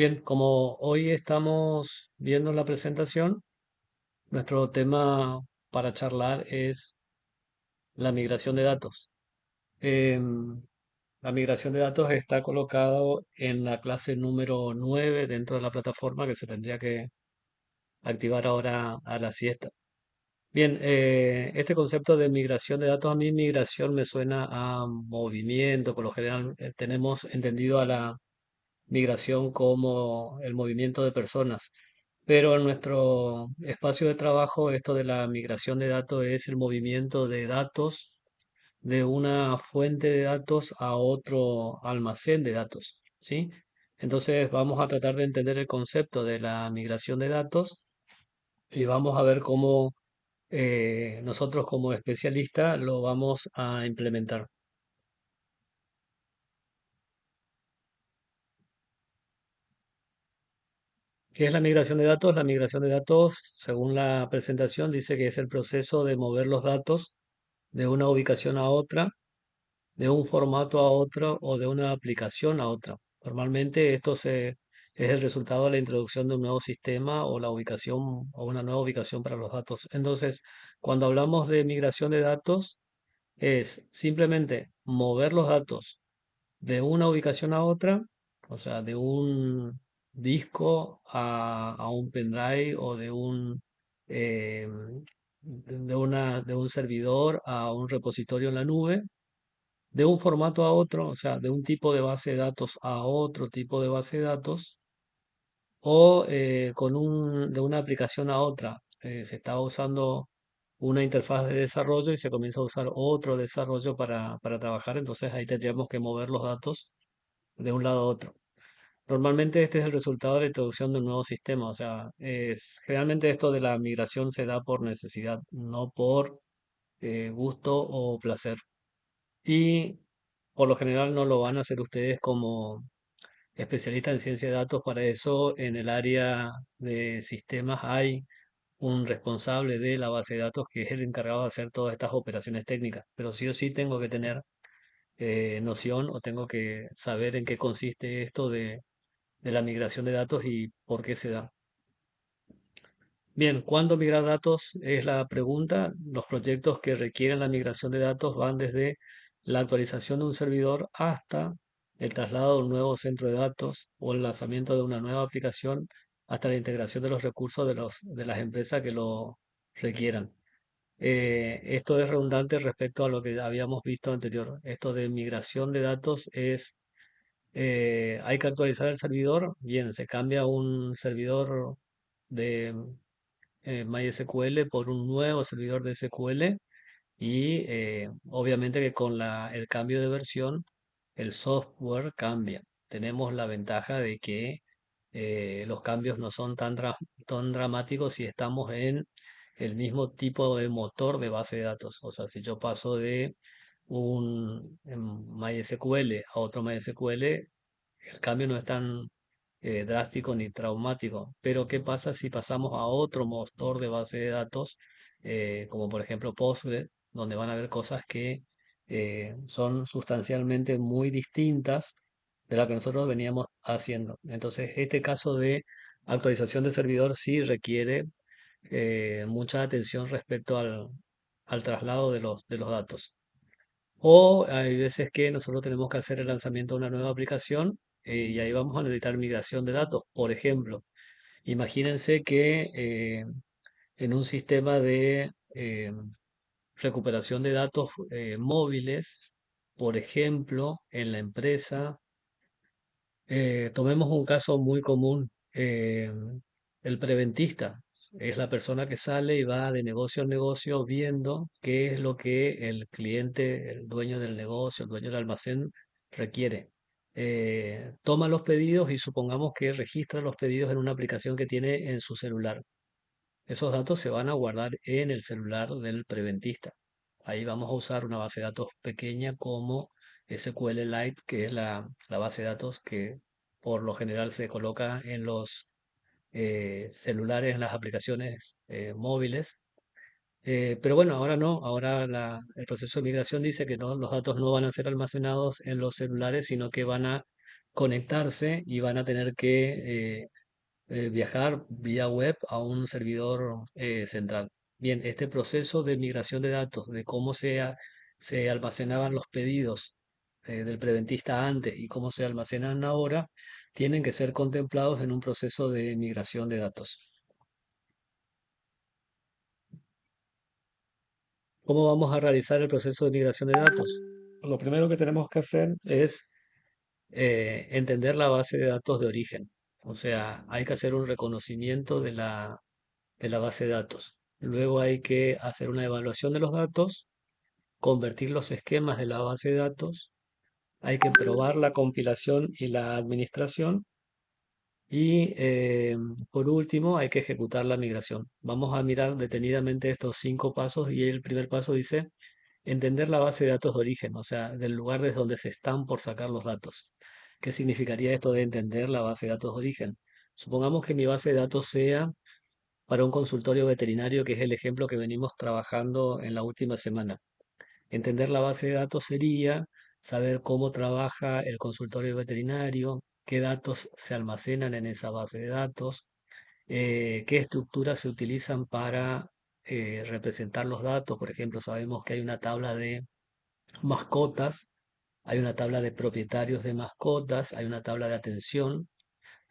Bien, como hoy estamos viendo la presentación, nuestro tema para charlar es la migración de datos. Em, la migración de datos está colocado en la clase número 9 dentro de la plataforma que se tendría que activar ahora a la siesta. Bien, este concepto de migración de datos, a mí migración me suena a movimiento. Por lo general tenemos entendido a la migración como el movimiento de personas. Pero en nuestro espacio de trabajo, esto de la migración de datos es el movimiento de datos de una fuente de datos a otro almacén de datos, ¿sí? Entonces vamos a tratar de entender el concepto de la migración de datos y vamos a ver cómo nosotros como especialistas lo vamos a implementar. ¿Qué es la migración de datos? La migración de datos, según la presentación, dice que es el proceso de mover los datos de una ubicación a otra, de un formato a otro o de una aplicación a otra. Normalmente es el resultado de la introducción de un nuevo sistema o la ubicación o una nueva ubicación para los datos. Entonces, cuando hablamos de migración de datos, es simplemente mover los datos de una ubicación a otra, o sea, de un disco a un pendrive o eh, de un servidor a un repositorio en la nube, de un formato a otro, o sea, de un tipo de base de datos a otro tipo de base de datos, o de una aplicación a otra. Se estaba usando una interfaz de desarrollo y se comienza a usar otro desarrollo para trabajar, entonces ahí tendríamos que mover los datos de un lado a otro. Normalmente este es el resultado de la introducción de un nuevo sistema, o sea, generalmente esto de la migración se da por necesidad, no por gusto o placer. Y por lo general no lo van a hacer ustedes como especialistas en ciencia de datos. Para eso en el área de sistemas hay un responsable de la base de datos que es el encargado de hacer todas estas operaciones técnicas. Pero sí o sí tengo que tener noción o tengo que saber en qué consiste esto de la migración de datos y por qué se da. Bien, ¿cuándo migrar datos? Es la pregunta. Los proyectos que requieren la migración de datos van desde la actualización de un servidor hasta el traslado de un nuevo centro de datos o el lanzamiento de una nueva aplicación hasta la integración de los recursos de las empresas que lo requieran. Esto es redundante respecto a lo que habíamos visto anterior. Esto de migración de datos es hay que actualizar el servidor. Bien, se cambia un servidor de MySQL por un nuevo servidor de SQL y obviamente que con el cambio de versión el software cambia. Tenemos la ventaja de que los cambios no son tan dramáticos si estamos en el mismo tipo de motor de base de datos. O sea, si yo paso de un MySQL a otro MySQL, el cambio no es tan drástico ni traumático. Pero ¿qué pasa si pasamos a otro motor de base de datos, como por ejemplo Postgres, donde van a haber cosas que son sustancialmente muy distintas de lo que nosotros veníamos haciendo? Entonces, este caso de actualización de servidor sí requiere mucha atención respecto al traslado de los datos. O hay veces que nosotros tenemos que hacer el lanzamiento de una nueva aplicación y ahí vamos a necesitar migración de datos. Por ejemplo, imagínense que en un sistema de recuperación de datos móviles, por ejemplo, en la empresa, tomemos un caso muy común, el preventista. Es la persona que sale y va de negocio en negocio viendo qué es lo que el cliente, el dueño del negocio, el dueño del almacén requiere. Toma los pedidos y supongamos que registra los pedidos en una aplicación que tiene en su celular. Esos datos se van a guardar en el celular del preventista. Ahí vamos a usar una base de datos pequeña como SQLite, que es la base de datos que por lo general se coloca en los celulares, en las aplicaciones móviles. Pero bueno, ahora no, ahora el proceso de migración dice que no, los datos no van a ser almacenados en los celulares, sino que van a conectarse y van a tener que viajar vía web a un servidor central. Bien, este proceso de migración de datos, de cómo se almacenaban los pedidos del preventista antes y cómo se almacenan ahora, tienen que ser contemplados en un proceso de migración de datos. ¿Cómo vamos a realizar el proceso de migración de datos? Lo primero que tenemos que hacer es entender la base de datos de origen. O sea, hay que hacer un reconocimiento de la base de datos. Luego hay que hacer una evaluación de los datos, convertir los esquemas de la base de datos, hay que probar la compilación y la administración y por último hay que ejecutar la migración. Vamos a mirar detenidamente estos 5 pasos y el primer paso dice entender la base de datos de origen, o sea, del lugar desde donde se están por sacar los datos. ¿Qué significaría esto de entender la base de datos de origen? Supongamos que mi base de datos sea para un consultorio veterinario, que es el ejemplo que venimos trabajando en la última semana. Entender la base de datos sería saber cómo trabaja el consultorio veterinario, qué datos se almacenan en esa base de datos, qué estructuras se utilizan para representar los datos. Por ejemplo, sabemos que hay una tabla de mascotas, hay una tabla de propietarios de mascotas, hay una tabla de atención,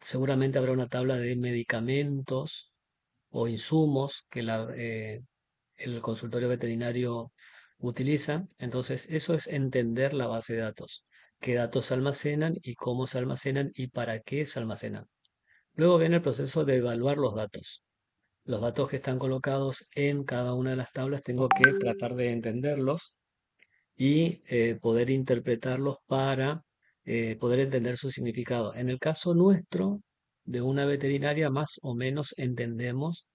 seguramente habrá una tabla de medicamentos o insumos que el consultorio veterinario utiliza. Entonces, eso es entender la base de datos, qué datos se almacenan y cómo se almacenan y para qué se almacenan. Luego viene el proceso de evaluar los datos. Los datos que están colocados en cada una de las tablas tengo que tratar de entenderlos y poder interpretarlos para poder entender su significado. En el caso nuestro, de una veterinaria, más o menos entendemos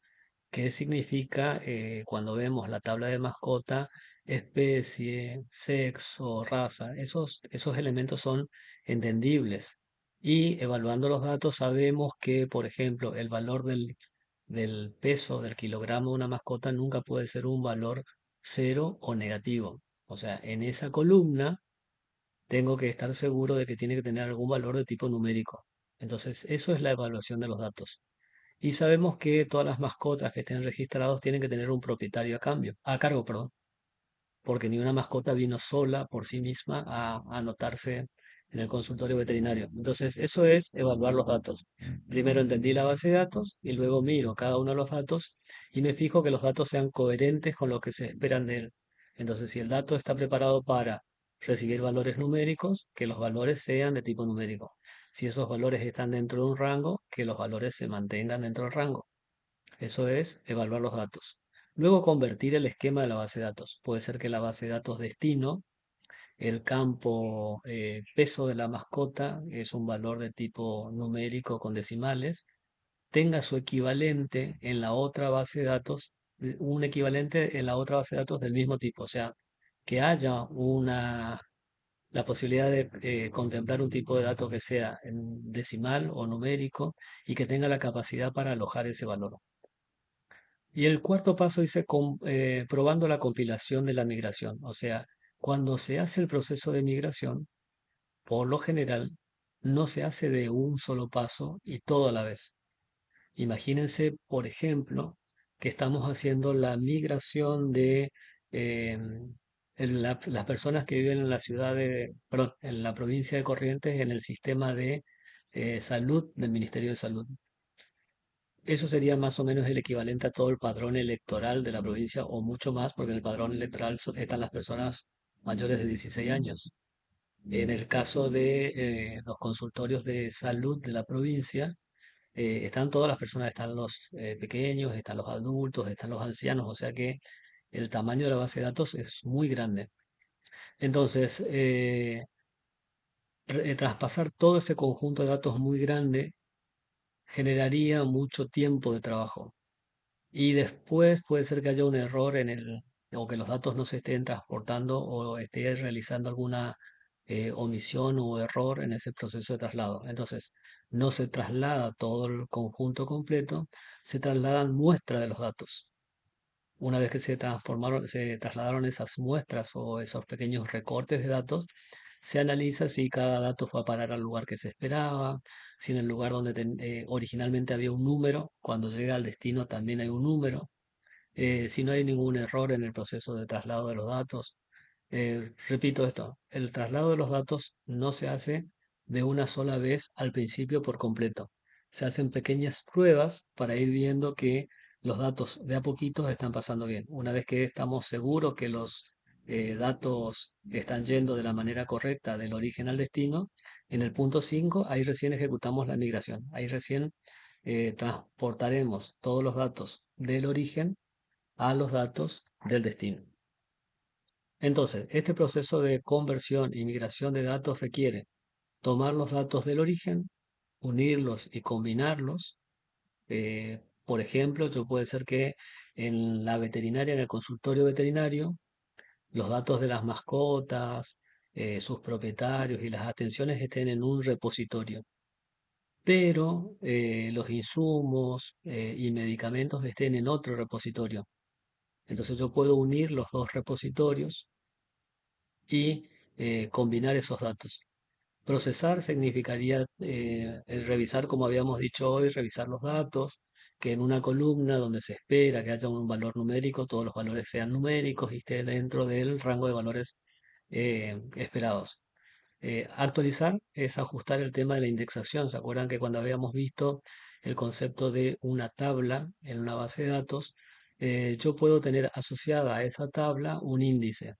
qué significa cuando vemos la tabla de mascota, especie, sexo, raza. Esos elementos son entendibles. Y evaluando los datos sabemos que, por ejemplo, el valor del peso del kilogramo de una mascota nunca puede ser un valor cero o negativo. O sea, en esa columna tengo que estar seguro de que tiene que tener algún valor de tipo numérico. Entonces, eso es la evaluación de los datos. Y sabemos que todas las mascotas que estén registrados tienen que tener un propietario a cargo, perdón, porque ni una mascota vino sola por sí misma a anotarse en el consultorio veterinario. Entonces, eso es evaluar los datos. Primero entendí la base de datos y luego miro cada uno de los datos y me fijo que los datos sean coherentes con lo que se esperan de él. Entonces, si el dato está preparado para recibir valores numéricos, que los valores sean de tipo numérico. Si esos valores están dentro de un rango, que los valores se mantengan dentro del rango. Eso es evaluar los datos. Luego convertir el esquema de la base de datos. Puede ser que la base de datos destino, el campo peso de la mascota, es un valor de tipo numérico con decimales, tenga su equivalente en la otra base de datos, un equivalente en la otra base de datos del mismo tipo. O sea, que haya la posibilidad de contemplar un tipo de dato que sea en decimal o numérico y que tenga la capacidad para alojar ese valor. Y el cuarto paso dice probando la compilación de la migración. O sea, cuando se hace el proceso de migración, por lo general, no se hace de un solo paso y todo a la vez. Imagínense, por ejemplo, que estamos haciendo la migración de las personas que viven en la ciudad perdón, en la provincia de Corrientes en el sistema de salud del Ministerio de Salud. Eso sería más o menos el equivalente a todo el padrón electoral de la provincia o mucho más, porque en el padrón electoral están las personas mayores de 16 años. En el caso de los consultorios de salud de la provincia, están todas las personas, están los pequeños, están los adultos, están los ancianos, o sea que el tamaño de la base de datos es muy grande. Entonces, traspasar todo ese conjunto de datos muy grande generaría mucho tiempo de trabajo. Y después puede ser que haya un error o que los datos no se estén transportando o esté realizando alguna omisión o error en ese proceso de traslado. Entonces, no se traslada todo el conjunto completo, se trasladan muestras de los datos. Una vez que se trasladaron esas muestras o esos pequeños recortes de datos, se analiza si cada dato fue a parar al lugar que se esperaba, si en el lugar donde originalmente había un número, cuando llega al destino también hay un número, si no hay ningún error en el proceso de traslado de los datos. Repito esto, el traslado de los datos no se hace de una sola vez al principio por completo. Se hacen pequeñas pruebas para ir viendo que los datos de a poquito están pasando bien. Una vez que estamos seguros que los datos están yendo de la manera correcta del origen al destino, en el punto 5 ahí recién ejecutamos la migración. Ahí recién transportaremos todos los datos del origen a los datos del destino. Entonces, este proceso de conversión y migración de datos requiere tomar los datos del origen, unirlos y combinarlos. Por ejemplo, yo puede ser que en la veterinaria, en el consultorio veterinario, los datos de las mascotas, sus propietarios y las atenciones estén en un repositorio, pero los insumos y medicamentos estén en otro repositorio. Entonces yo puedo unir los dos repositorios y combinar esos datos. Procesar significaría el revisar, como habíamos dicho hoy, revisar los datos, que en una columna donde se espera que haya un valor numérico, todos los valores sean numéricos y esté dentro del rango de valores esperados. Actualizar es ajustar el tema de la indexación. ¿Se acuerdan que cuando habíamos visto el concepto de una tabla en una base de datos, yo puedo tener asociada a esa tabla un índice?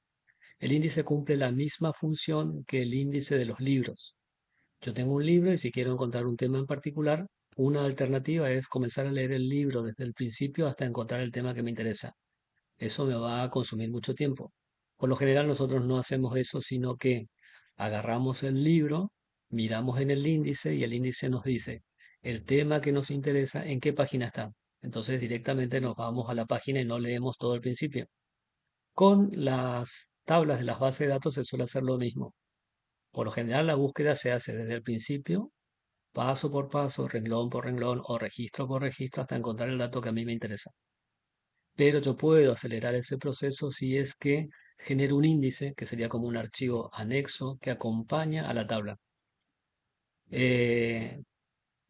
El índice cumple la misma función que el índice de los libros. Yo tengo un libro y si quiero encontrar un tema en particular, una alternativa es comenzar a leer el libro desde el principio hasta encontrar el tema que me interesa. Eso me va a consumir mucho tiempo. Por lo general nosotros no hacemos eso, sino que agarramos el libro, miramos en el índice y el índice nos dice el tema que nos interesa, en qué página está. Entonces directamente nos vamos a la página y no leemos todo el principio. Con las tablas de las bases de datos se suele hacer lo mismo. Por lo general la búsqueda se hace desde el principio, paso por paso, renglón por renglón o registro por registro hasta encontrar el dato que a mí me interesa. Pero yo puedo acelerar ese proceso si es que genero un índice, que sería como un archivo anexo que acompaña a la tabla. Eh,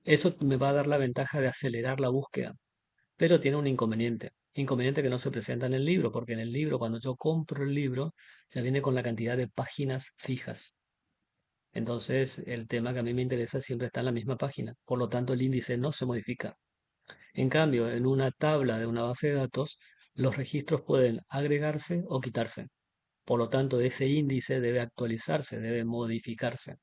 Eso me va a dar la ventaja de acelerar la búsqueda, pero tiene un inconveniente. Inconveniente que no se presenta en el libro, porque en el libro, cuando yo compro el libro, ya viene con la cantidad de páginas fijas. Entonces, el tema que a mí me interesa siempre está en la misma página. Por lo tanto, el índice no se modifica. En cambio, en una tabla de una base de datos, los registros pueden agregarse o quitarse. Por lo tanto, ese índice debe actualizarse, debe modificarse.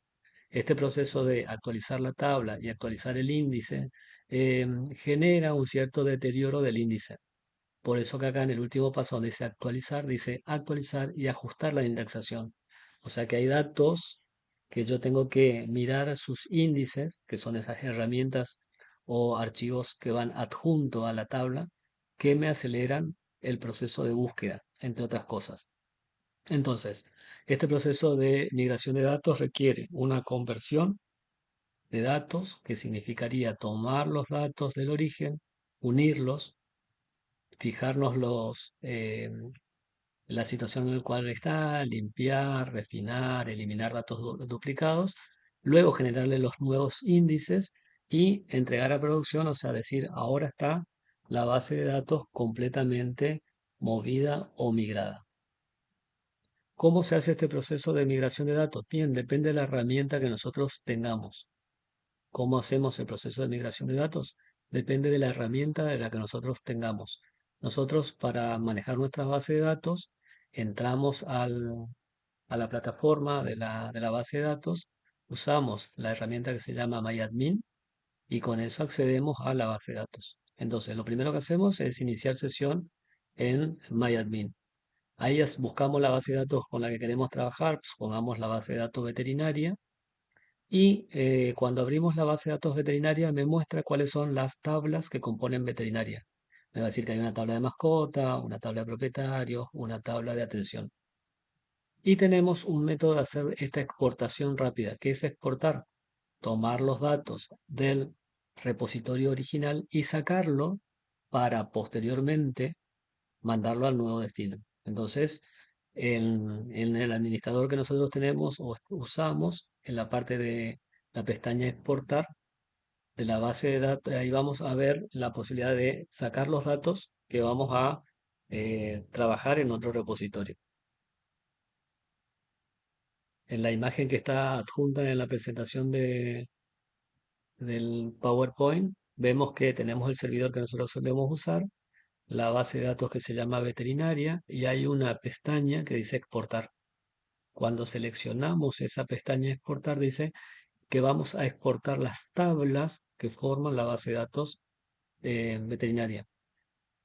Este proceso de actualizar la tabla y actualizar el índice genera un cierto deterioro del índice. Por eso que acá en el último paso donde dice actualizar y ajustar la indexación. O sea que hay datos que yo tengo que mirar sus índices, que son esas herramientas o archivos que van adjunto a la tabla, que me aceleran el proceso de búsqueda, entre otras cosas. Entonces, este proceso de migración de datos requiere una conversión de datos, que significaría tomar los datos del origen, unirlos, fijarnos la situación en la cual está, limpiar, refinar, eliminar datos duplicados, luego generarle los nuevos índices y entregar a producción, o sea, decir, ahora está la base de datos completamente movida o migrada. ¿Cómo se hace este proceso de migración de datos? Bien, depende de la herramienta que nosotros tengamos. ¿Cómo hacemos el proceso de migración de datos? Depende de la herramienta de la que nosotros tengamos. Nosotros para manejar nuestras bases de datos entramos a la plataforma de la base de datos, usamos la herramienta que se llama MyAdmin y con eso accedemos a la base de datos. Entonces, lo primero que hacemos es iniciar sesión en MyAdmin. Ahí buscamos la base de datos con la que queremos trabajar, pongamos la base de datos veterinaria y cuando abrimos la base de datos veterinaria me muestra cuáles son las tablas que componen veterinaria. Me va a decir que hay una tabla de mascota, una tabla de propietarios, una tabla de atención. Y tenemos un método de hacer esta exportación rápida, que es exportar, tomar los datos del repositorio original y sacarlo para posteriormente mandarlo al nuevo destino. Entonces, en el administrador que nosotros tenemos o usamos, en la parte de la pestaña exportar de la base de datos, ahí vamos a ver la posibilidad de sacar los datos que vamos a trabajar en otro repositorio. En la imagen que está adjunta en la presentación del PowerPoint, vemos que tenemos el servidor que nosotros solemos usar, la base de datos que se llama veterinaria y hay una pestaña que dice exportar. Cuando seleccionamos esa pestaña exportar, dice que vamos a exportar las tablas que forman la base de datos veterinaria.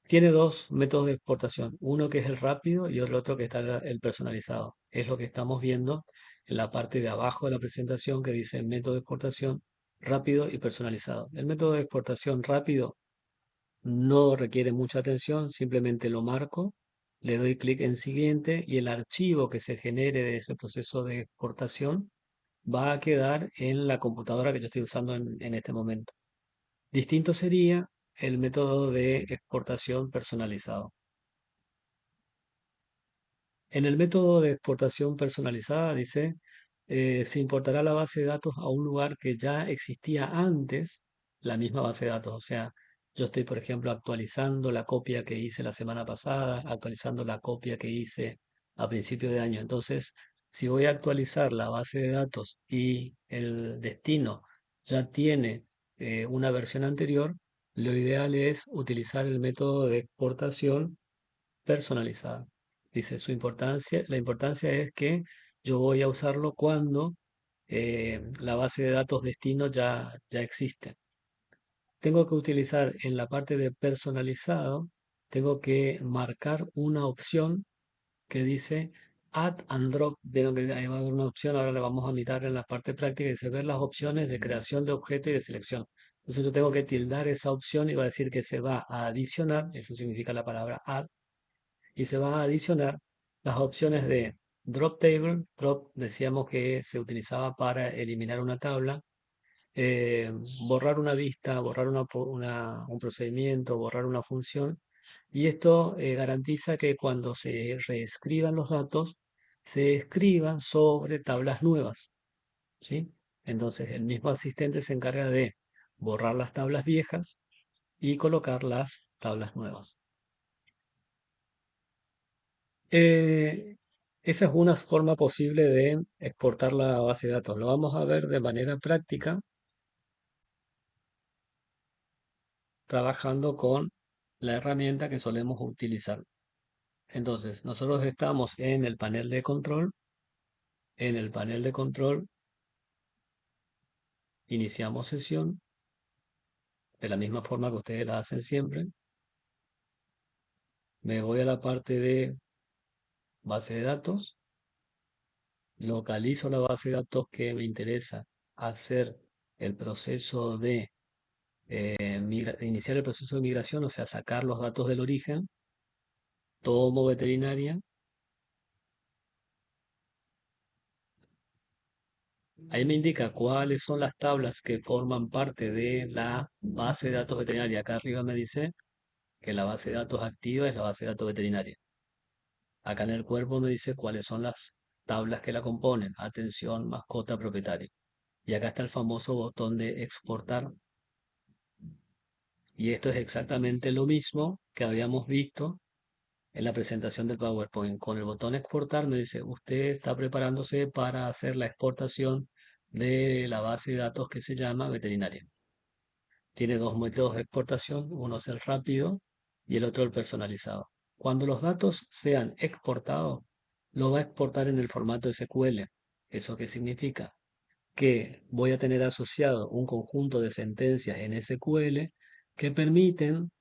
Tiene dos métodos de exportación, uno que es el rápido y el otro que está el personalizado. Es lo que estamos viendo en la parte de abajo de la presentación que dice método de exportación rápido y personalizado. El método de exportación rápido no requiere mucha atención, simplemente lo marco, le doy clic en siguiente y el archivo que se genere de ese proceso de exportación va a quedar en la computadora que yo estoy usando en este momento. Distinto sería el método de exportación personalizado. En el método de exportación personalizada dice, se importará la base de datos a un lugar que ya existía antes la misma base de datos. O sea, yo estoy, por ejemplo, actualizando la copia que hice la semana pasada, actualizando la copia que hice a principio de año. Entonces, si voy a actualizar la base de datos y el destino ya tiene una versión anterior, lo ideal es utilizar el método de exportación personalizada. Dice, la importancia es que yo voy a usarlo cuando la base de datos destino ya existe. Tengo que utilizar en la parte de personalizado, tengo que marcar una opción que dice Add and Drop. Vieron que ahí va a haber una opción, ahora le vamos a mirar en la parte práctica, y dice ver las opciones de creación de objeto y de selección. Entonces yo tengo que tildar esa opción y va a decir que se va a adicionar, eso significa la palabra add, y se van a adicionar las opciones de drop table. Drop decíamos que se utilizaba para eliminar una tabla, eh, borrar una vista, borrar un procedimiento, borrar una función. Y esto garantiza que cuando se reescriban los datos, se escriban sobre tablas nuevas, ¿sí? Entonces el mismo asistente se encarga de borrar las tablas viejas y colocar las tablas nuevas. Eh, Esa es una forma posible de exportar la base de datos. Lo vamos a ver de manera práctica trabajando con la herramienta que solemos utilizar. Entonces, nosotros estamos en el panel de control. En el panel de control iniciamos sesión de la misma forma que ustedes la hacen siempre. Me voy a la parte de base de datos, localizo la base de datos que me interesa hacer el proceso de iniciar el proceso de migración, o sea, sacar los datos del origen, tomo veterinaria. Ahí me indica cuáles son las tablas que forman parte de la base de datos veterinaria. Acá arriba me dice que la base de datos activa es la base de datos veterinaria. Acá en el cuerpo me dice cuáles son las tablas que la componen. Atención, mascota, propietario. Y acá está el famoso botón de exportar. Y esto es exactamente lo mismo que habíamos visto en la presentación del PowerPoint. Con el botón exportar me dice, usted está preparándose para hacer la exportación de la base de datos que se llama veterinaria. Tiene dos métodos de exportación, uno es el rápido y el otro el personalizado. Cuando los datos sean exportados, lo va a exportar en el formato SQL. ¿Eso qué significa? Que voy a tener asociado un conjunto de sentencias en SQL que permiten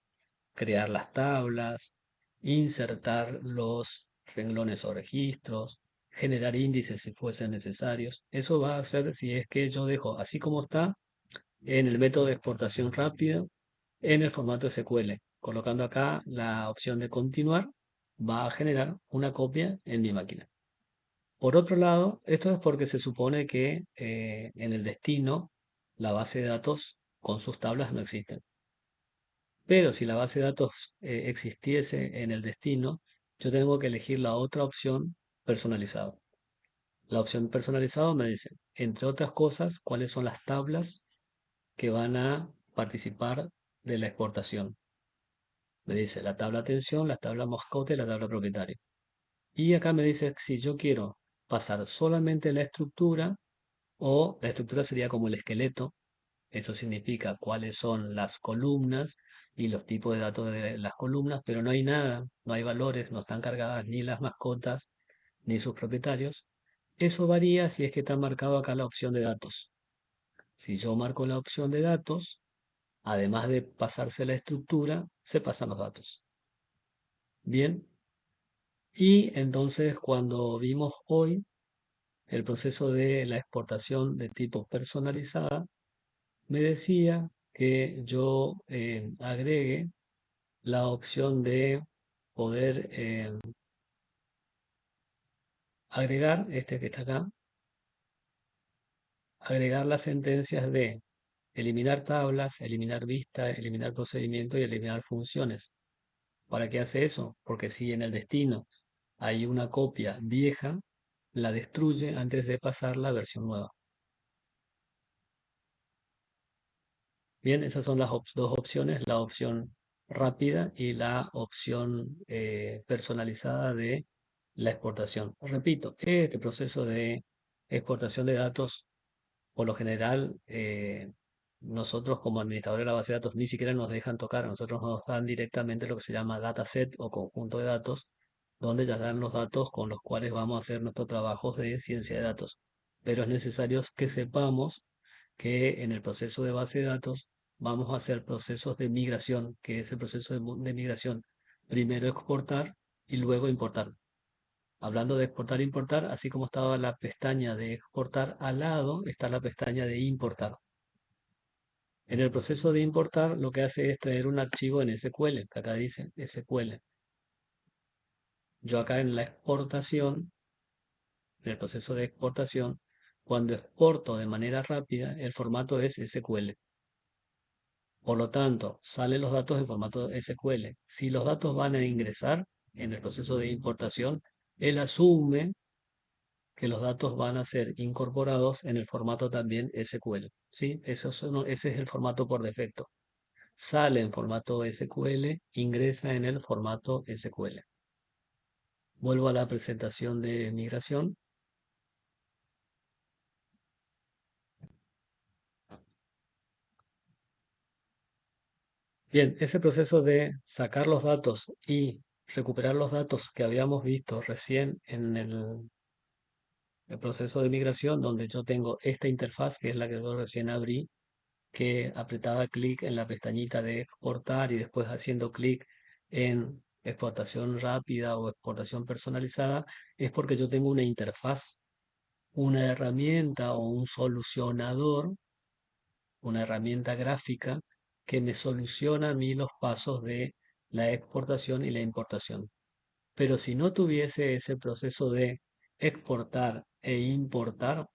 crear las tablas, insertar los renglones o registros, generar índices si fuesen necesarios. Eso va a hacer si es que yo dejo así como está en el método de exportación rápida en el formato SQL. Colocando acá la opción de continuar, va a generar una copia en mi máquina. Por otro lado, esto es porque se supone que en el destino la base de datos con sus tablas no existen. Pero si la base de datos existiese en el destino, yo tengo que elegir la otra opción, personalizado. La opción personalizado me dice, entre otras cosas, cuáles son las tablas que van a participar de la exportación. Me dice la tabla atención, la tabla mascota y la tabla propietario. Y acá me dice si yo quiero pasar solamente la estructura, o la estructura sería como el esqueleto. Eso significa cuáles son las columnas y los tipos de datos de las columnas, pero no hay nada, no hay valores, no están cargadas ni las mascotas ni sus propietarios. Eso varía si es que está marcado acá la opción de datos. Si yo marco la opción de datos, además de pasarse la estructura, se pasan los datos. Bien, y entonces cuando vimos hoy el proceso de la exportación de tipo personalizada, me decía que yo agregue la opción de poder agregar, este que está acá, agregar las sentencias de eliminar tablas, eliminar vista, eliminar procedimiento y eliminar funciones. ¿Para qué hace eso? Porque si en el destino hay una copia vieja, la destruye antes de pasar la versión nueva. Bien, esas son las dos opciones, la opción rápida y la opción personalizada de la exportación. Repito, este proceso de exportación de datos, por lo general, nosotros como administradores de la base de datos ni siquiera nos dejan tocar, a nosotros nos dan directamente lo que se llama dataset o conjunto de datos, donde ya dan los datos con los cuales vamos a hacer nuestros trabajos de ciencia de datos. Pero es necesario que sepamos que en el proceso de base de datos vamos a hacer procesos de migración, que es el proceso de migración. Primero exportar y luego importar. Hablando de exportar e importar, así como estaba la pestaña de exportar, al lado está la pestaña de importar. En el proceso de importar, lo que hace es traer un archivo en SQL, que acá dice SQL. Yo acá en la exportación, en el proceso de exportación, cuando exporto de manera rápida, el formato es SQL. Por lo tanto, salen los datos en formato SQL. Si los datos van a ingresar en el proceso de importación, él asume que los datos van a ser incorporados en el formato también SQL. ¿Sí? Ese es el formato por defecto. Sale en formato SQL, ingresa en el formato SQL. Vuelvo a la presentación de migración. Bien, ese proceso de sacar los datos y recuperar los datos que habíamos visto recién en el proceso de migración, donde yo tengo esta interfaz, que es la que yo recién abrí, que apretaba clic en la pestañita de exportar y después haciendo clic en exportación rápida o exportación personalizada, es porque yo tengo una interfaz, una herramienta o un solucionador, una herramienta gráfica que me soluciona a mí los pasos de la exportación y la importación. Pero si no tuviese ese proceso de exportar e importar,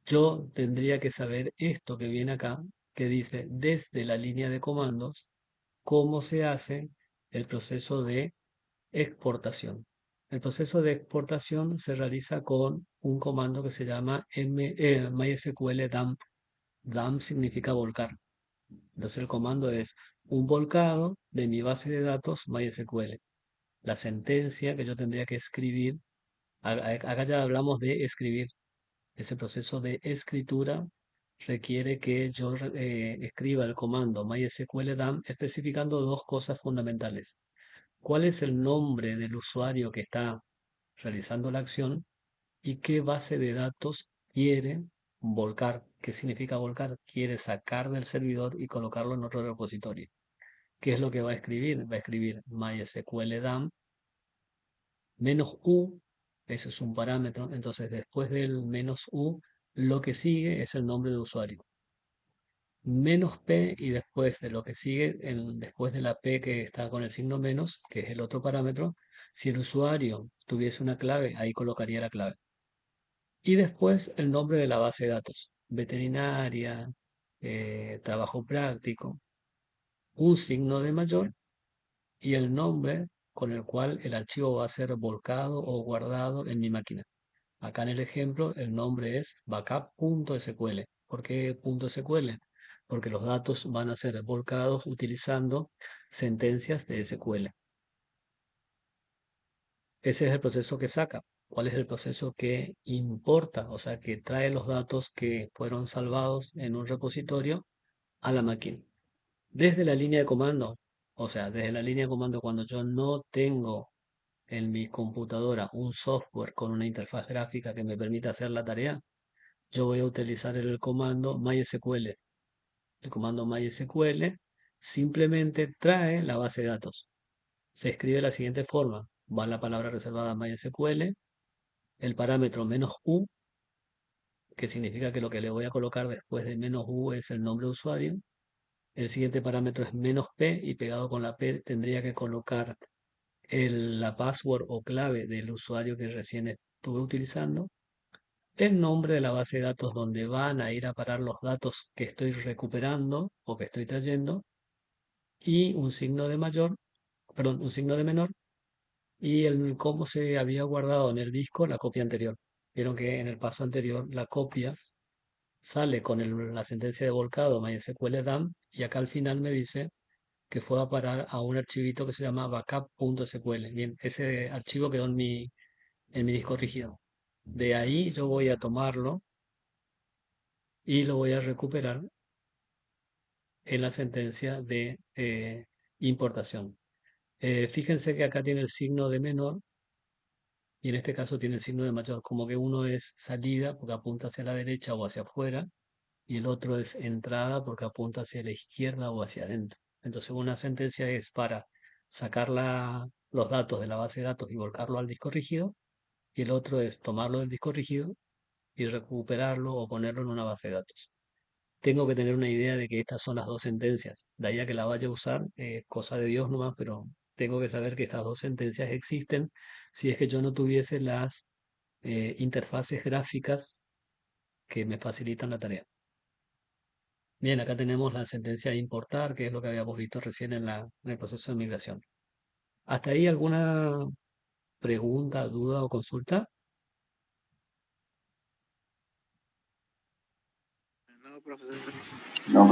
yo tendría que saber esto que viene acá, que dice desde la línea de comandos, cómo se hace el proceso de exportación. El proceso de exportación se realiza con un comando que se llama MySQL dump. Dump significa volcar. Entonces el comando es un volcado de mi base de datos MySQL. La sentencia que yo tendría que escribir, acá ya hablamos de escribir. Ese proceso de escritura requiere que yo escriba el comando mysqldump especificando dos cosas fundamentales. ¿Cuál es el nombre del usuario que está realizando la acción y qué base de datos quiere volcar? ¿Qué significa volcar? Quiere sacar del servidor y colocarlo en otro repositorio. ¿Qué es lo que va a escribir? Va a escribir mysqldump -u, eso es un parámetro, entonces después del -u, lo que sigue es el nombre de usuario. -p y después de lo que sigue, después de la p que está con el signo menos, que es el otro parámetro, si el usuario tuviese una clave, ahí colocaría la clave. Y después el nombre de la base de datos, veterinaria, trabajo práctico, un signo de mayor y el nombre con el cual el archivo va a ser volcado o guardado en mi máquina. Acá en el ejemplo el nombre es backup.sql. ¿Por qué .sql? Porque los datos van a ser volcados utilizando sentencias de SQL. Ese es el proceso que saca. ¿Cuál es el proceso que importa? O sea, que trae los datos que fueron salvados en un repositorio a la máquina. Desde la línea de comando, o sea, desde la línea de comando cuando yo no tengo en mi computadora un software con una interfaz gráfica que me permita hacer la tarea, yo voy a utilizar el comando MySQL. El comando MySQL simplemente trae la base de datos. Se escribe de la siguiente forma. Va la palabra reservada MySQL, el parámetro "-u", que significa que lo que le voy a colocar después de "-u" es el nombre de usuario. El siguiente parámetro es "-p", y pegado con la P tendría que colocar la password o clave del usuario que recién estuve utilizando, el nombre de la base de datos donde van a ir a parar los datos que estoy recuperando o que estoy trayendo, y un signo de mayor, perdón, un signo de menor, y cómo se había guardado en el disco la copia anterior. Vieron que en el paso anterior la copia sale con la sentencia de volcado MySQL dump, y acá al final me dice que fue a parar a un archivito que se llama backup.sql. Bien, ese archivo quedó en mi disco rígido. De ahí yo voy a tomarlo y lo voy a recuperar en la sentencia de importación. Fíjense que acá tiene el signo de menor y en este caso tiene el signo de mayor, como que uno es salida porque apunta hacia la derecha o hacia afuera, y el otro es entrada porque apunta hacia la izquierda o hacia adentro. Entonces una sentencia es para sacar los datos de la base de datos y volcarlo al disco rígido, y el otro es tomarlo del disco rígido y recuperarlo o ponerlo en una base de datos. Tengo que tener una idea de que estas son las dos sentencias. De ahí a que la vaya a usar, cosa de Dios nomás, pero tengo que saber que estas dos sentencias existen si es que yo no tuviese las interfaces gráficas que me facilitan la tarea. Bien, acá tenemos la sentencia de importar, que es lo que habíamos visto recién en el proceso de migración. ¿Hasta ahí alguna pregunta, duda o consulta? No, profesor. No,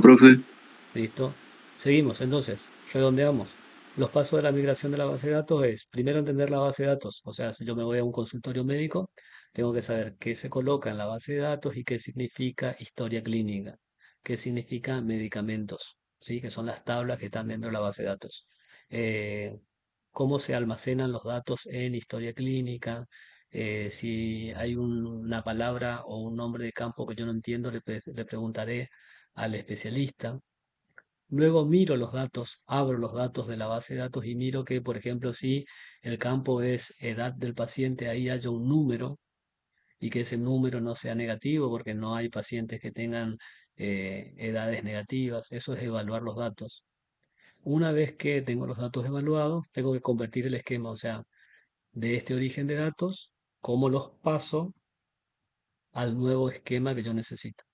profe. Bien. Listo. Seguimos. Entonces, redondeamos. Los pasos de la migración de la base de datos es, primero, entender la base de datos. O sea, si yo me voy a un consultorio médico, tengo que saber qué se coloca en la base de datos y qué significa historia clínica, qué significa medicamentos, ¿sí? Que son las tablas que están dentro de la base de datos. Eh, Cómo se almacenan los datos en historia clínica. Si hay una palabra o un nombre de campo que yo no entiendo, le preguntaré al especialista. Luego miro los datos, abro los datos de la base de datos y miro que, por ejemplo, si el campo es edad del paciente, ahí haya un número y que ese número no sea negativo porque no hay pacientes que tengan edades negativas. Eso es evaluar los datos. Una vez que tengo los datos evaluados, tengo que convertir el esquema, o sea, de este origen de datos, cómo los paso al nuevo esquema que yo necesito.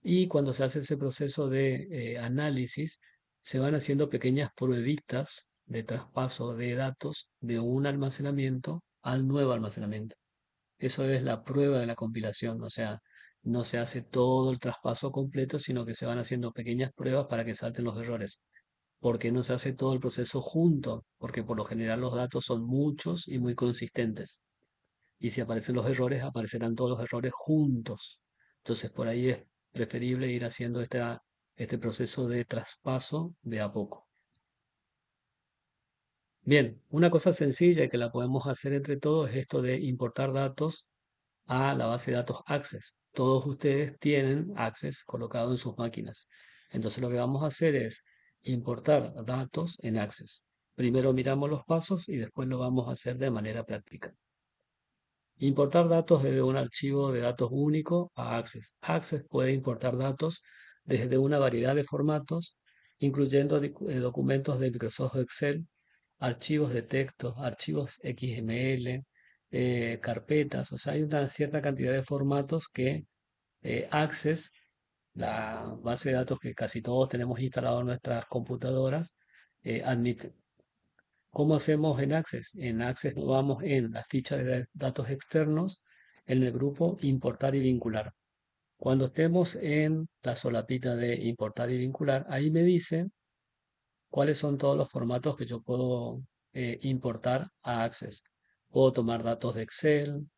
Y cuando se hace ese proceso de análisis, se van haciendo pequeñas pruebitas de traspaso de datos de un almacenamiento al nuevo almacenamiento. Eso es la prueba de la compilación, o sea, no se hace todo el traspaso completo, sino que se van haciendo pequeñas pruebas para que salten los errores. ¿Por qué no se hace todo el proceso junto? Porque por lo general los datos son muchos y muy consistentes. Y si aparecen los errores, aparecerán todos los errores juntos. Entonces, por ahí es preferible ir haciendo este proceso de traspaso de a poco. Bien, una cosa sencilla que la podemos hacer entre todos es esto de importar datos a la base de datos Access. Todos ustedes tienen Access colocado en sus máquinas. Entonces, lo que vamos a hacer es importar datos en Access. Primero miramos los pasos y después lo vamos a hacer de manera práctica. Importar datos desde un archivo de datos único a Access. Access puede importar datos desde una variedad de formatos, incluyendo documentos de Microsoft Excel, archivos de texto, archivos XML, carpetas. O sea, hay una cierta cantidad de formatos que Access, la base de datos que casi todos tenemos instalado en nuestras computadoras, admite. ¿Cómo hacemos en Access? En Access nos vamos en la ficha de datos externos, en el grupo importar y vincular. Cuando estemos en la solapita de importar y vincular, ahí me dice cuáles son todos los formatos que yo puedo importar a Access. Puedo tomar datos de Excel,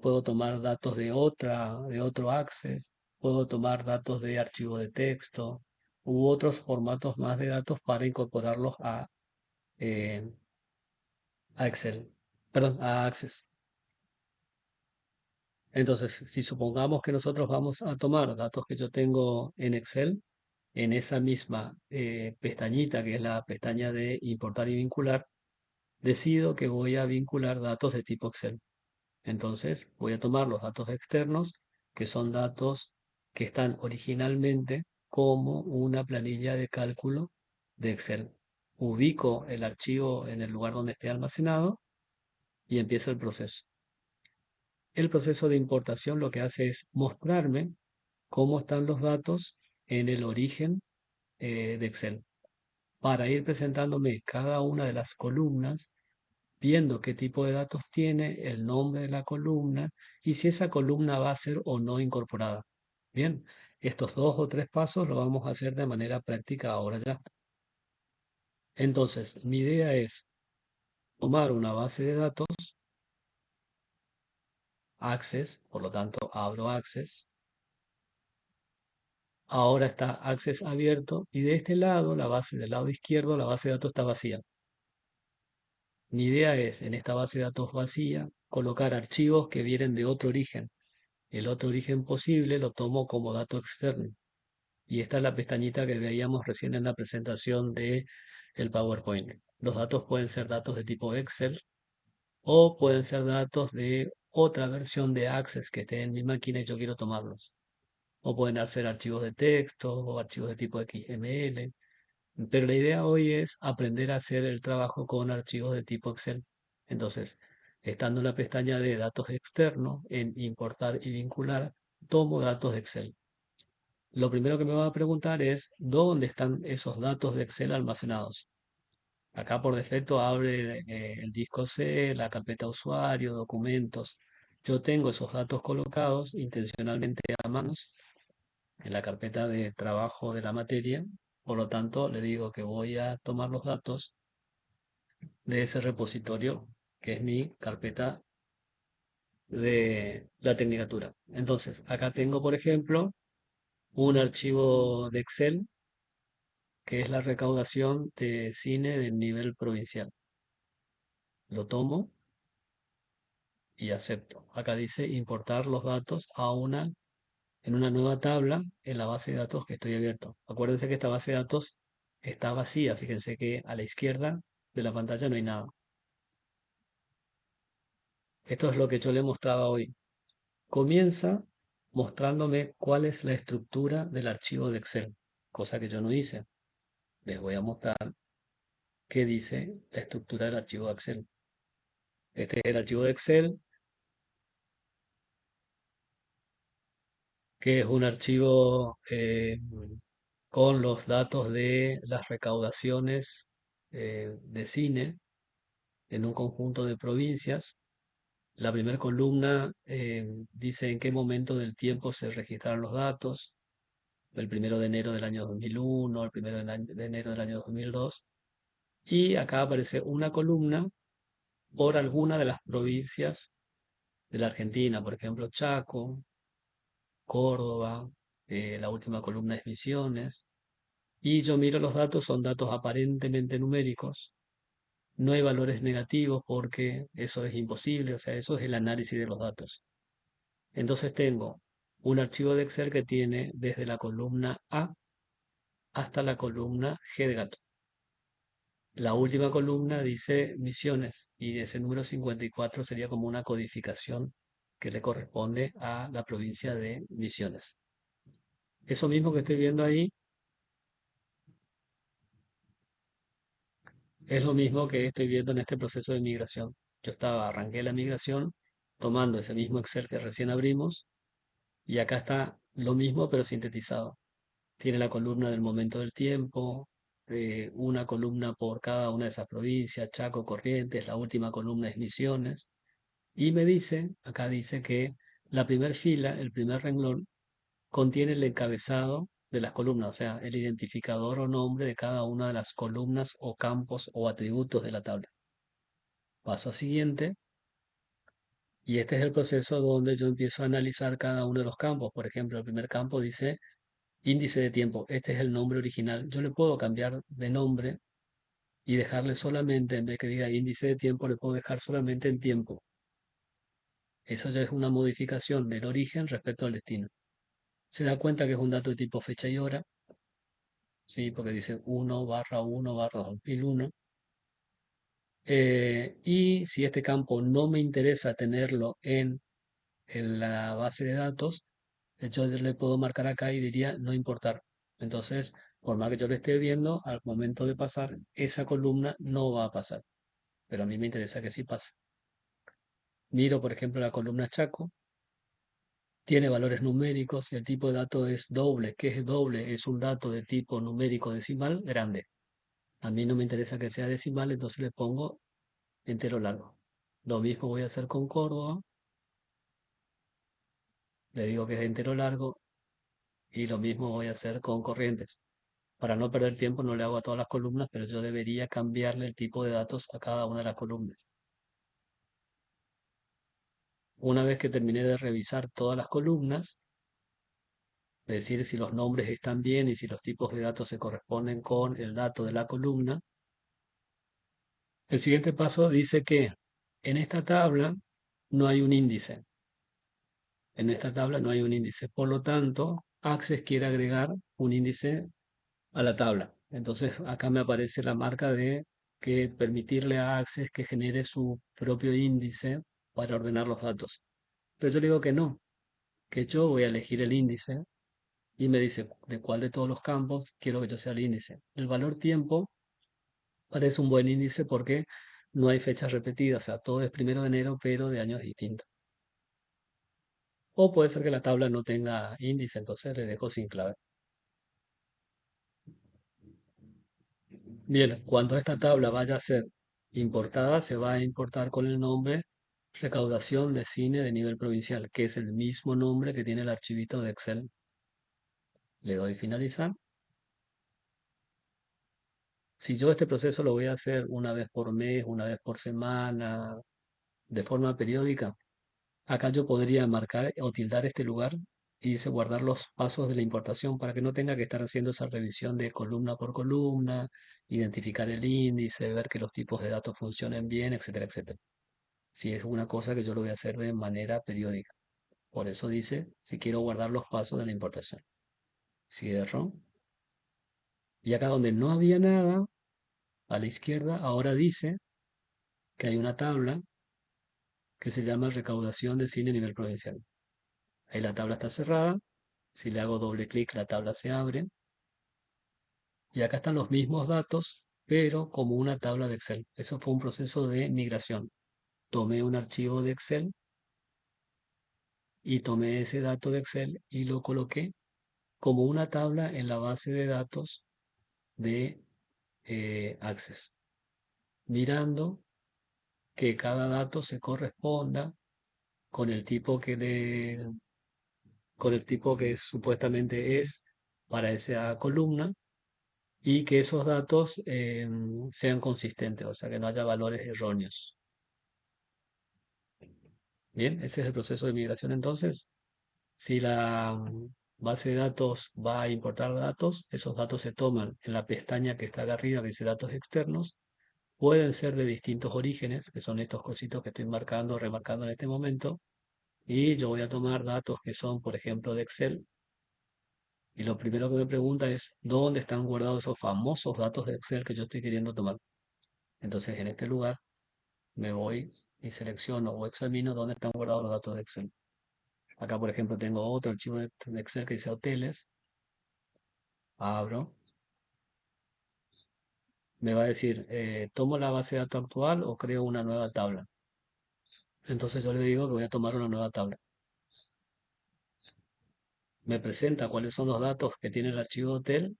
puedo tomar datos de otro Access, puedo tomar datos de archivo de texto u otros formatos más de datos para incorporarlos eh, a Excel, perdón, a Access. Entonces, si supongamos que nosotros vamos a tomar datos que yo tengo en Excel, en esa misma pestañita, que es la pestaña de importar y vincular, decido que voy a vincular datos de tipo Excel. Entonces, voy a tomar los datos externos, que son datos que están originalmente como una planilla de cálculo de Excel. Ubico el archivo en el lugar donde esté almacenado y empieza el proceso. El proceso de importación lo que hace es mostrarme cómo están los datos en el origen de Excel, para ir presentándome cada una de las columnas, viendo qué tipo de datos tiene, el nombre de la columna y si esa columna va a ser o no incorporada. Bien, estos 2 o 3 pasos lo vamos a hacer de manera práctica ahora ya. Entonces, mi idea es tomar una base de datos, Access, por lo tanto abro Access. Ahora está Access abierto y de este lado, del lado izquierdo, la base de datos está vacía. Mi idea es, en esta base de datos vacía, colocar archivos que vienen de otro origen. El otro origen posible lo tomo como dato externo. Y esta es la pestañita que veíamos recién en la presentación de el PowerPoint. Los datos pueden ser datos de tipo Excel o pueden ser datos de otra versión de Access que esté en mi máquina y yo quiero tomarlos. O pueden ser archivos de texto o archivos de tipo XML. Pero la idea hoy es aprender a hacer el trabajo con archivos de tipo Excel. Entonces, estando en la pestaña de datos externos, en importar y vincular, tomo datos de Excel. Lo primero que me va a preguntar es dónde están esos datos de Excel almacenados. Acá por defecto abre el disco C, la carpeta usuario, documentos. Yo tengo esos datos colocados intencionalmente a manos en la carpeta de trabajo de la materia. Por lo tanto, le digo que voy a tomar los datos de ese repositorio, que es mi carpeta de la tecnicatura. Entonces, acá tengo, por ejemplo, un archivo de Excel, que es la recaudación de cine del nivel provincial. Lo tomo y acepto. Acá dice importar los datos en una nueva tabla en la base de datos que estoy abierto. Acuérdense que esta base de datos está vacía. Fíjense que a la izquierda de la pantalla no hay nada. Esto es lo que yo le mostraba hoy. Comienza mostrándome cuál es la estructura del archivo de Excel, cosa que yo no hice. Les voy a mostrar qué dice la estructura del archivo de Excel. Este es el archivo de Excel, que es un archivo con los datos de las recaudaciones de cine en un conjunto de provincias. La primera columna dice en qué momento del tiempo se registraron los datos, el 1 de enero del año 2001, el 1 de enero del año 2002. Y acá aparece una columna por alguna de las provincias de la Argentina, por ejemplo, Chaco, Córdoba, la última columna es Misiones. Y yo miro los datos, son datos aparentemente numéricos. No hay valores negativos porque eso es imposible, o sea, eso es el análisis de los datos. Entonces tengo un archivo de Excel que tiene desde la columna A hasta la columna G de gato. La última columna dice Misiones y ese número 54 sería como una codificación que le corresponde a la provincia de Misiones. Eso mismo que estoy viendo ahí es lo mismo que estoy viendo en este proceso de migración. Arranqué la migración tomando ese mismo Excel que recién abrimos y acá está lo mismo pero sintetizado. Tiene la columna del momento del tiempo, una columna por cada una de esas provincias, Chaco, Corrientes, la última columna es Misiones, y me dice, acá dice que la primera fila, el primer renglón, contiene el encabezado de las columnas, o sea, el identificador o nombre de cada una de las columnas o campos o atributos de la tabla. Paso a siguiente, y este es el proceso donde yo empiezo a analizar cada uno de los campos. Por ejemplo, el primer campo dice índice de tiempo. Este es el nombre original. Yo le puedo cambiar de nombre y dejarle solamente, en vez que diga índice de tiempo, le puedo dejar solamente el tiempo. Eso ya es una modificación del origen respecto al destino. Se da cuenta que es un dato de tipo fecha y hora, ¿sí? Porque dice 1/1/2001. Y si este campo no me interesa tenerlo en la base de datos, yo le puedo marcar acá y diría no importar. Entonces, por más que yo lo esté viendo, al momento de pasar, esa columna no va a pasar. Pero a mí me interesa que sí pase. Miro, por ejemplo, la columna Chaco, tiene valores numéricos y el tipo de dato es doble. ¿Qué es doble? Es un dato de tipo numérico decimal grande. A mí no me interesa que sea decimal, entonces le pongo entero largo. Lo mismo voy a hacer con Córdoba, le digo que es entero largo y lo mismo voy a hacer con Corrientes. Para no perder tiempo no le hago a todas las columnas, pero yo debería cambiarle el tipo de datos a cada una de las columnas. Una vez que terminé de revisar todas las columnas, es decir, si los nombres están bien y si los tipos de datos se corresponden con el dato de la columna, el siguiente paso dice que en esta tabla no hay un índice. En esta tabla no hay un índice. Por lo tanto, Access quiere agregar un índice a la tabla. Entonces, acá me aparece la marca de que permitirle a Access que genere su propio índice para ordenar los datos. Pero yo le digo que no, que yo voy a elegir el índice y me dice de cuál de todos los campos quiero que yo sea el índice. El valor tiempo parece un buen índice porque no hay fechas repetidas, o sea, todo es 1 de enero, pero de años distintos. O puede ser que la tabla no tenga índice, entonces le dejo sin clave. Bien, cuando esta tabla vaya a ser importada, se va a importar con el nombre recaudación de cine de nivel provincial, que es el mismo nombre que tiene el archivito de Excel. Le doy finalizar. Si yo este proceso lo voy a hacer una vez por mes, una vez por semana, de forma periódica, acá yo podría marcar o tildar este lugar y dice guardar los pasos de la importación para que no tenga que estar haciendo esa revisión de columna por columna, identificar el índice, ver que los tipos de datos funcionen bien, etcétera, etcétera. Si es una cosa que yo lo voy a hacer de manera periódica. Por eso dice, si quiero guardar los pasos de la importación. Cierro. Y acá donde no había nada, a la izquierda, ahora dice que hay una tabla que se llama recaudación de cine a nivel provincial. Ahí la tabla está cerrada. Si le hago doble clic, la tabla se abre. Y acá están los mismos datos, pero como una tabla de Excel. Eso fue un proceso de migración. Tomé un archivo de Excel y tomé ese dato de Excel y lo coloqué como una tabla en la base de datos de Access, mirando que cada dato se corresponda con el tipo con el tipo que supuestamente es para esa columna y que esos datos sean consistentes, o sea, que no haya valores erróneos. Bien, ese es el proceso de migración entonces. Si la base de datos va a importar datos, esos datos se toman en la pestaña que está acá arriba, que dice datos externos. Pueden ser de distintos orígenes, que son estos cositos que estoy marcando, remarcando en este momento. Y yo voy a tomar datos que son, por ejemplo, de Excel. Y lo primero que me pregunta es, ¿dónde están guardados esos famosos datos de Excel que yo estoy queriendo tomar? Entonces, en este lugar me voy y selecciono o examino dónde están guardados los datos de Excel. Acá, por ejemplo, tengo otro archivo de Excel que dice hoteles. Abro. Me va a decir, ¿tomo la base de datos actual o creo una nueva tabla? Entonces yo le digo que voy a tomar una nueva tabla. Me presenta cuáles son los datos que tiene el archivo hotel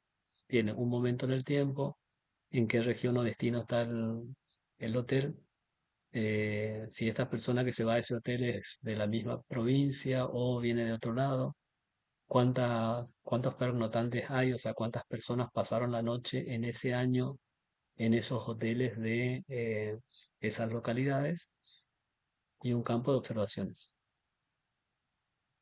tiene un momento en el tiempo, en qué región o destino está el hotel, si esta persona que se va a ese hotel es de la misma provincia o viene de otro lado, cuántos pernoctantes hay, o sea, cuántas personas pasaron la noche en ese año en esos hoteles de esas localidades y un campo de observaciones.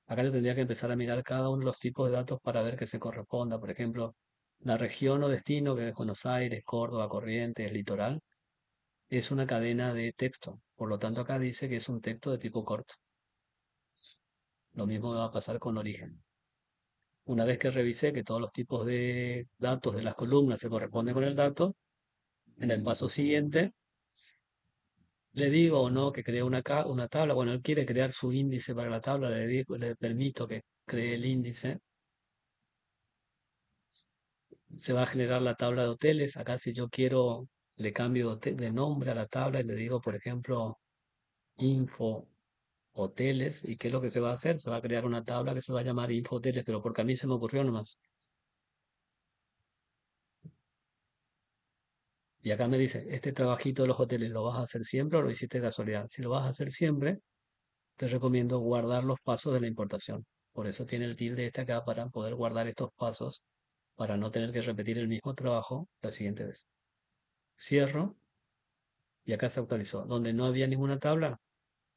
Acá le tendría que empezar a mirar cada uno de los tipos de datos para ver que se corresponda. Por ejemplo, la región o destino, que es Buenos Aires, Córdoba, Corrientes, Litoral, es una cadena de texto. Por lo tanto, acá dice que es un texto de tipo corto. Lo mismo va a pasar con origen. Una vez que revisé que todos los tipos de datos de las columnas se corresponden con el dato, en el paso siguiente le digo o no que cree una tabla. Bueno, él quiere crear su índice para la tabla, le permito que cree el índice. Se va a generar la tabla de hoteles. Acá si yo quiero, le cambio de nombre a la tabla y le digo, por ejemplo, info hoteles. ¿Y qué es lo que se va a hacer? Se va a crear una tabla que se va a llamar info hoteles, pero porque a mí se me ocurrió nomás. Y acá me dice, este trabajito de los hoteles, ¿lo vas a hacer siempre o lo hiciste de casualidad? Si lo vas a hacer siempre, te recomiendo guardar los pasos de la importación. Por eso tiene el tilde este acá para poder guardar estos pasos, para no tener que repetir el mismo trabajo la siguiente vez. Cierro y acá se actualizó. Donde no había ninguna tabla,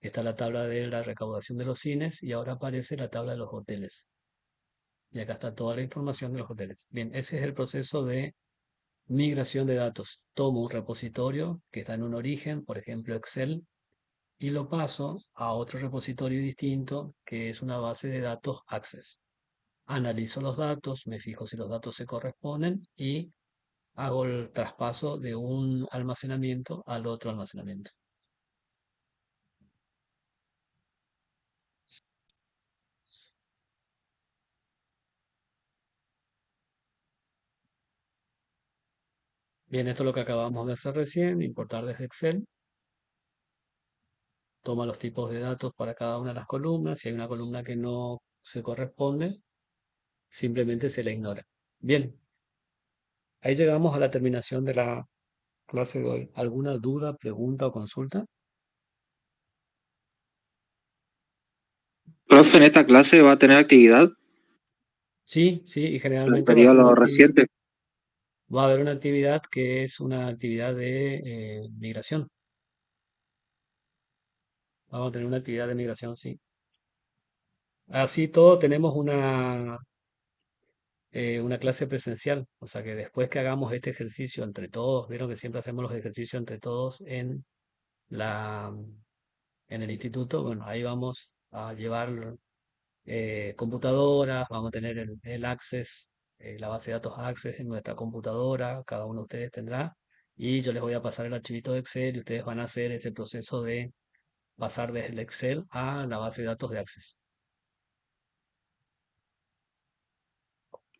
está la tabla de la recaudación de los cines y ahora aparece la tabla de los hoteles. Y acá está toda la información de los hoteles. Bien, ese es el proceso de migración de datos. Tomo un repositorio que está en un origen, por ejemplo Excel, y lo paso a otro repositorio distinto que es una base de datos Access. Analizo los datos, me fijo si los datos se corresponden y hago el traspaso de un almacenamiento al otro almacenamiento. Bien, esto es lo que acabamos de hacer recién, importar desde Excel. Toma los tipos de datos para cada una de las columnas. Si hay una columna que no se corresponde, simplemente se la ignora. Bien, ahí llegamos a la terminación de la clase de hoy. ¿Alguna duda, pregunta o consulta? Profe, en esta clase va a tener actividad, Sí, sí, y generalmente va a referido a ser una lo actividad, reciente. va a haber una actividad que es una actividad de migración. Vamos a tener una actividad de migración, sí. Así todo tenemos una clase presencial, o sea que después que hagamos este ejercicio entre todos, vieron que siempre hacemos los ejercicios entre todos la, en el instituto, bueno, ahí vamos a llevar computadoras, vamos a tener el Access, la base de datos Access en nuestra computadora, cada uno de ustedes tendrá, y yo les voy a pasar el archivito de Excel y ustedes van a hacer ese proceso de pasar desde el Excel a la base de datos de Access.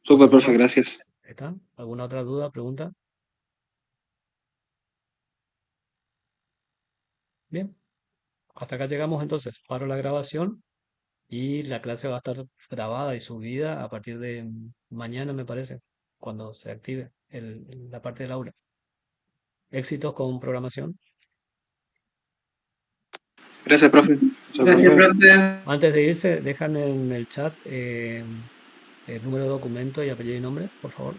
Súper, ¿Hasta acá? profe, gracias. ¿Está? ¿Alguna otra duda, pregunta? Bien, hasta acá llegamos entonces. Paro la grabación y la clase va a estar grabada y subida a partir de mañana, me parece, cuando se active la parte del aula. Éxitos con programación. Gracias, profe. Gracias, profe. Antes de irse, dejan en el chat el número de documento y apellido y nombre, por favor.